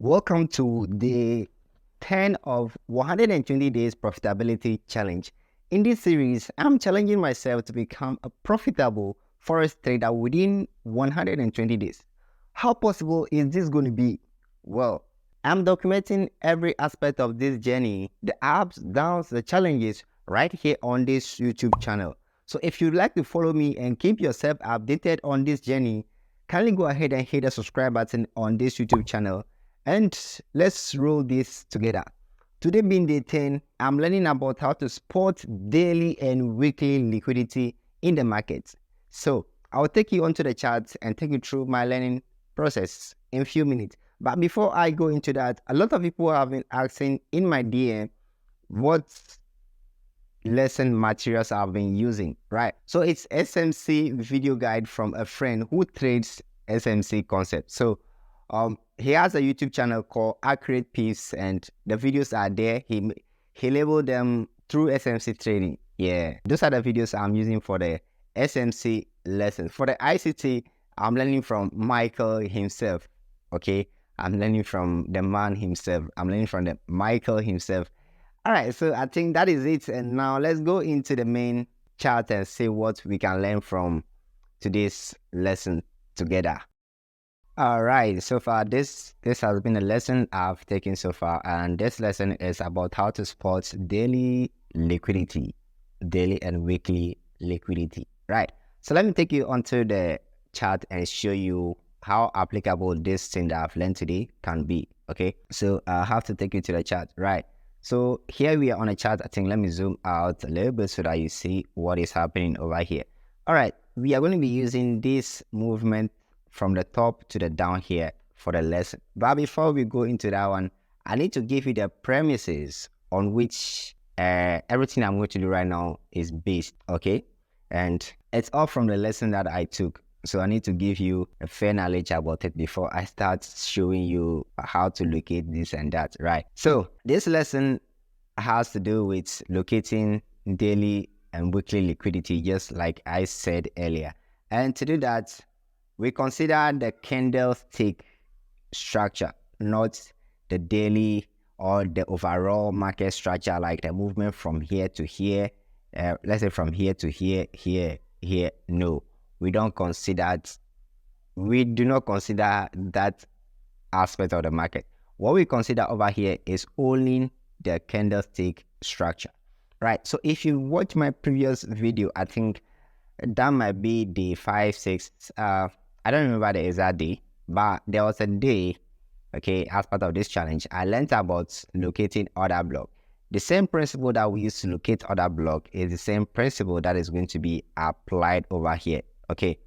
Welcome to day 10 of 120 days profitability challenge. In this series, I'm challenging myself to become a profitable forex trader within 120 days. How possible is this going to be? Well, I'm documenting every aspect of this journey, the ups, downs, the challenges right here on this YouTube channel. So if you'd like to follow me and keep yourself updated on this journey, kindly go ahead and hit the subscribe button on this YouTube channel. And let's roll this together. Today being day 10, I'm learning about how to spot daily and weekly liquidity in the market. So I'll take you onto the charts and take you through my learning process in a few minutes. But before I go into that, a lot of people have been asking in my DM what lesson materials I've been using, right? So it's SMC video guide from a friend who trades SMC concept. So he has a YouTube channel called Accurate Piece, and the videos are there. He labeled them through SMC trading. Yeah, those are the videos I'm using for the SMC lessons. For the ICT, I'm learning from Michael himself. Okay, I'm learning from the man himself. I'm learning from the Michael himself. All right, so I think that is it. And now let's go into the main chart and see what we can learn from today's lesson together. All right, so far this has been a lesson I've taken so far, and this lesson is about how to spot daily liquidity, daily and weekly liquidity, right? So let me take you onto the chart and show you how applicable this thing that I've learned today can be. Okay, so I have to take you to the chart, right? So here we are on a chart. I think let me zoom out a little bit so that you see what is happening over here. All right, we are going to be using this movement from the top to the down here for the lesson. But before we go into that one, I need to give you the premises on which everything I'm going to do right now is based, okay? And it's all from the lesson that I took. So I need to give you a fair knowledge about it before I start showing you how to locate this and that, right? So this lesson has to do with locating daily and weekly liquidity, just like I said earlier. And to do that, we consider the candlestick structure, not the daily or the overall market structure, like the movement from here to here. Let's say from here to here, here, here. No, we don't consider. We do not consider that aspect of the market. What we consider over here is only the candlestick structure, right? So if you watch my previous video, I think that might be day 5, 6. I don't remember the exact day, but there was a day, okay, as part of this challenge, I learned about locating order block. The same principle that we use to locate order block is the same principle that is going to be applied over here, okay?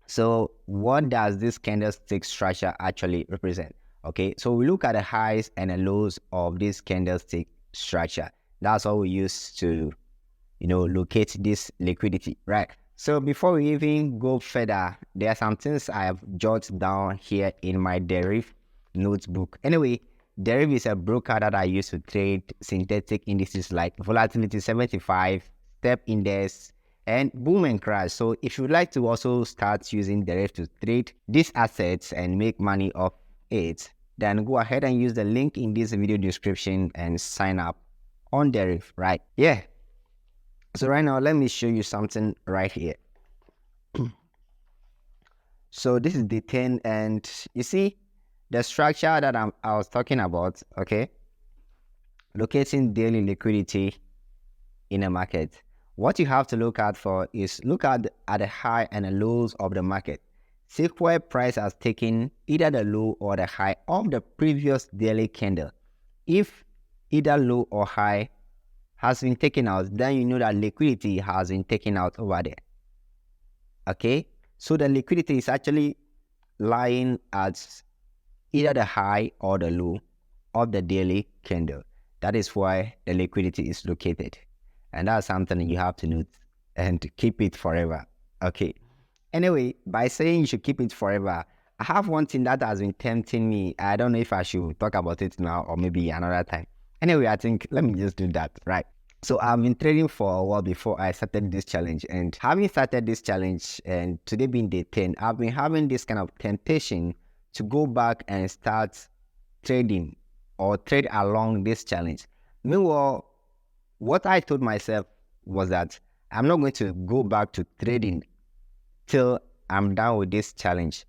So what does this candlestick structure actually represent? Okay, so we look at the highs and the lows of this candlestick structure. That's what we use to, locate this liquidity, right? So before we even go further, there are some things I have jotted down here in my Deriv notebook. Anyway, Deriv is a broker that I use to trade synthetic indices like volatility 75, step index, and boom and crash. So if you'd like to also start using Deriv to trade these assets and make money off it, then go ahead and use the link in this video description and sign up on Deriv, right? Yeah. So right now, let me show you something right here. So this is the 10, and you see the structure that I was talking about, okay? Locating daily liquidity in a market. What you have to look out for is look at the high and the lows of the market. See where price has taken either the low or the high of the previous daily candle. If either low or high has been taken out, then you know that liquidity has been taken out over there. Okay, so the liquidity is actually lying at either the high or the low of the daily candle. That is why the liquidity is located, and that's something you have to note and keep it forever. Okay, anyway, by saying you should keep it forever, I have one thing that has been tempting me. I don't know if I should talk about it now or maybe another time. Anyway, I think let me just do that, right? So I've been trading for a while before I started this challenge, and having started this challenge and today being day 10, I've been having this kind of temptation to go back and start trading or trade along this challenge. Meanwhile, what I told myself was that I'm not going to go back to trading till I'm done with this challenge.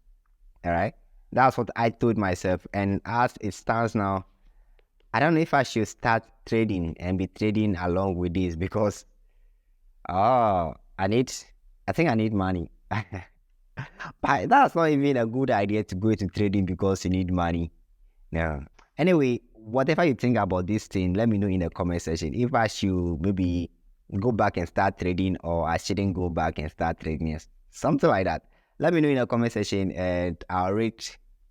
All right. That's what I told myself. And as it stands now, I don't know if I should start trading and be trading along with this because I think I need money. But that's not even a good idea to go into trading because you need money. No. Anyway, whatever you think about this thing, let me know in the comment section. If I should maybe go back and start trading or I shouldn't go back and start trading. Yes, something like that. Let me know in the comment section and I'll read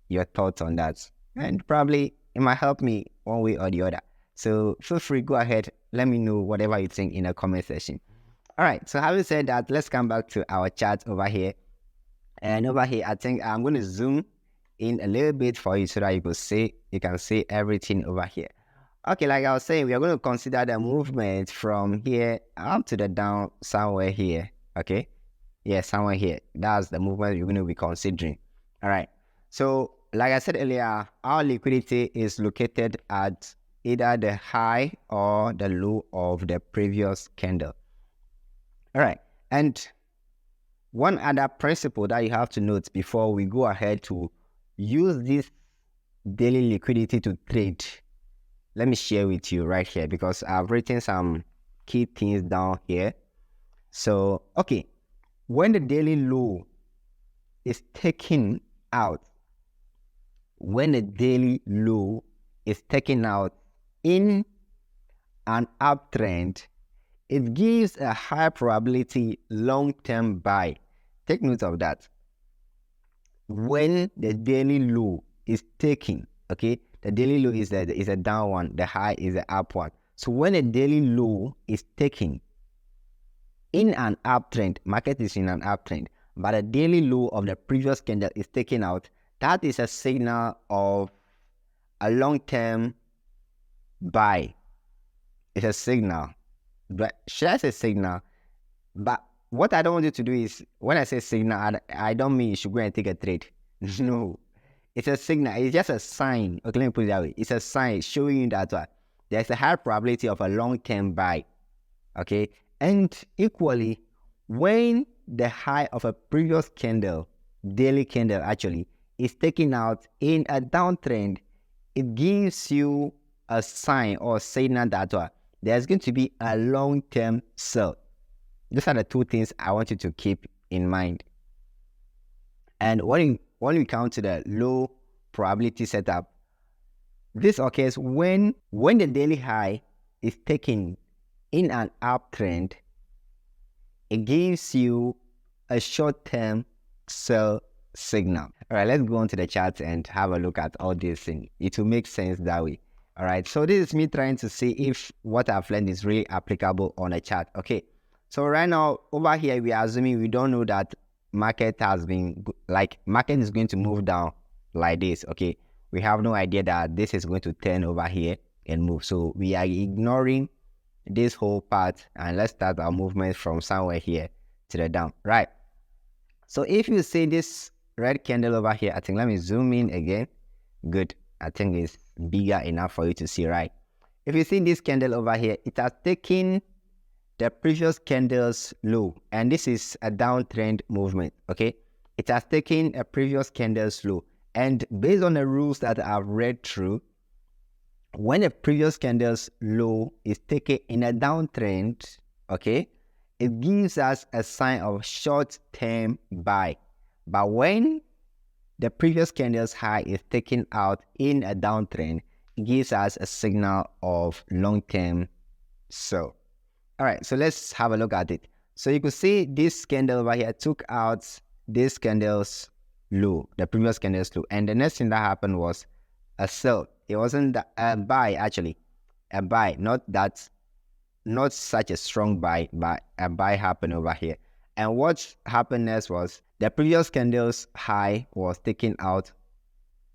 your thoughts on that. And probably it might help me one way or the other. So feel free, go ahead. Let me know whatever you think in the comment section. All right. So having said that, let's come back to our chart over here. And over here, I think I'm going to zoom in a little bit for you so that you can see everything over here. Okay, like I was saying, we are going to consider the movement from here up to the down somewhere here. Okay, yeah, somewhere here. That's the movement you're going to be considering. All right. So like I said earlier, our liquidity is located at either the high or the low of the previous candle. All right. And one other principle that you have to note before we go ahead to use this daily liquidity to trade, let me share with you right here because I've written some key things down here. So, okay, when the daily low is taken out, in an uptrend, it gives a high probability long-term buy. Take note of that. When the daily low is taken, okay, the daily low is a down one, the high is the up one. So when a daily low is taken in an uptrend, market is in an uptrend, but a daily low of the previous candle is taken out, that is a signal of a long-term buy. It's a signal. But should I say signal? But what I don't want you to do is, when I say signal, I don't mean you should go and take a trade. No. It's a signal. It's just a sign. Okay, let me put it that way. It's a sign showing you that there's a high probability of a long-term buy. Okay? And equally, when the high of a previous candle, daily candle actually, is taken out in a downtrend, it gives you a sign or signal that there's going to be a long-term sell. Those are the two things I want you to keep in mind. And when we come to the low probability setup, this occurs when the daily high is taken in an uptrend, it gives you a short-term sell signal. All right, let's go on to the chart and have a look at all these things. It will make sense that way. All right, so this is me trying to see if what I've learned is really applicable on a chart. Okay, so right now over here we are assuming we don't know that market is going to move down like this. Okay, we have no idea that this is going to turn over here and move. So we are ignoring this whole part and let's start our movement from somewhere here to the down. Right. So if you see this red candle over here, I think let me zoom in again. Good. I think it's bigger enough for you to see, right? If you see this candle over here, it has taken the previous candle's low, and this is a downtrend movement. Okay, it has taken a previous candle's low, and based on the rules that I've read through, when a previous candle's low is taken in a downtrend, okay, it gives us a sign of short-term buy. But when the previous candle's high is taken out in a downtrend, it gives us a signal of long-term sell. All right, so let's have a look at it. So you could see this candle over here took out this candle's low, the previous candle's low, and the next thing that happened was a sell. It wasn't a buy actually, a buy, not such a strong buy, but a buy happened over here. And what happened next was the previous candle's high was taken out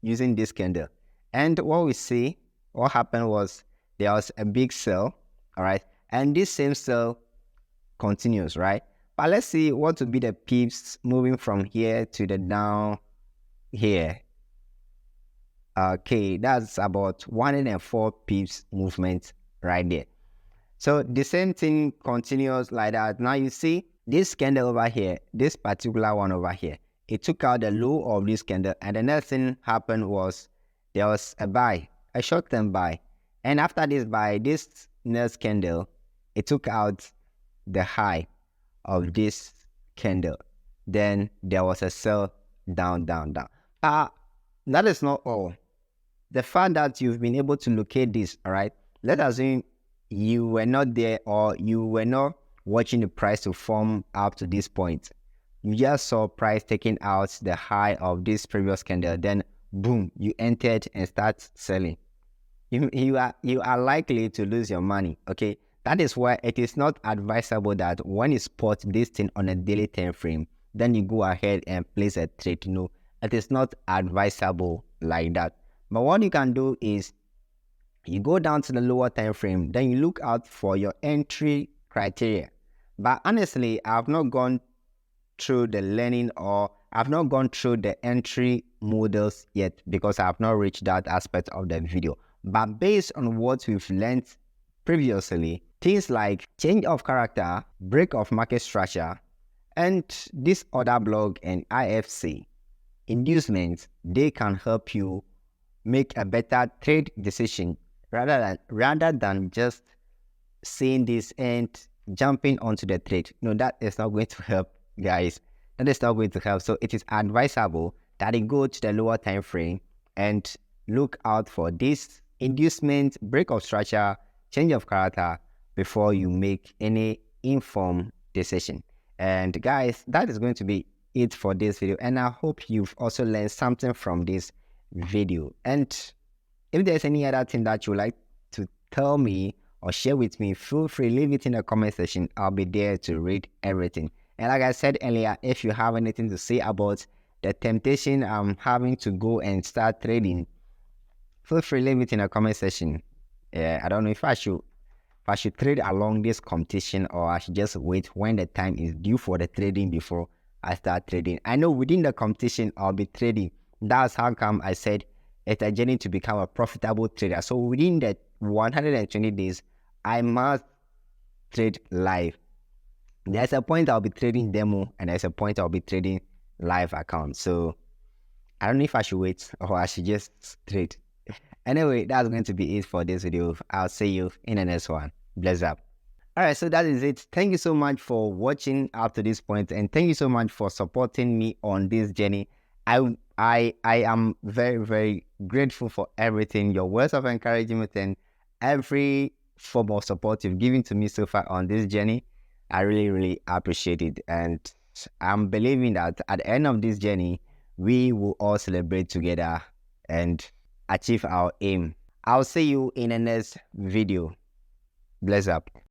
using this candle. And what happened was there was a big sell, all right? And this same sell continues, right? But let's see what would be the pips moving from here to the down here. Okay, that's about 104 pips movement right there. So the same thing continues like that. Now you see this candle over here, this particular one over here, it took out the low of this candle, and the next thing happened was there was a buy, a short-term buy. And after this buy, this next candle, it took out the high of this candle. Then there was a sell down, down, down. But that is not all. The fact that you've been able to locate this, all right, let's assume you were not there, or you were not watching the price to form up to this point. You just saw price taking out the high of this previous candle, then boom, you entered and start selling. You are likely to lose your money. Okay, that is why it is not advisable that when you spot this thing on a daily time frame, then you go ahead and place a trade. No, it is not advisable like that. But what you can do is you go down to the lower time frame, then you look out for your entry criteria. But honestly, I've not gone through the learning, or I've not gone through the entry models yet, because I have not reached that aspect of the video. But based on what we've learned previously, things like change of character, break of market structure, and this order block and IFC inducements, they can help you make a better trade decision rather than just seeing this and jumping onto the trade. No, that is not going to help, guys. That is not going to help. So it is advisable that you go to the lower time frame and look out for this inducement, break of structure, change of character before you make any informed decision. And guys, that is going to be it for this video, and I hope you've also learned something from this video. And if there's any other thing that you would like to tell me or share with me, feel free, leave it in the comment section. I'll be there to read everything. And like I said earlier, if you have anything to say about the temptation I'm having to go and start trading, feel free, leave it in the comment section. I don't know if I should trade along this competition, or I should just wait when the time is due for the trading before I start trading. I know within the competition I'll be trading. That's how come I said it's a journey to become a profitable trader. So within the 120 days, I must trade live. There's a point I'll be trading demo, and there's a point I'll be trading live account. So I don't know if I should wait or I should just trade. Anyway, that's going to be it for this video. I'll see you in the next one. Bless up. Alright, so that is it. Thank you so much for watching up to this point, and thank you so much for supporting me on this journey. I am very, very grateful for everything, your words of encouragement and every form of support you've given to me so far on this journey. I really, really appreciate it, and I'm believing that at the end of this journey, we will all celebrate together and achieve our aim. I'll see you in the next video. Bless up.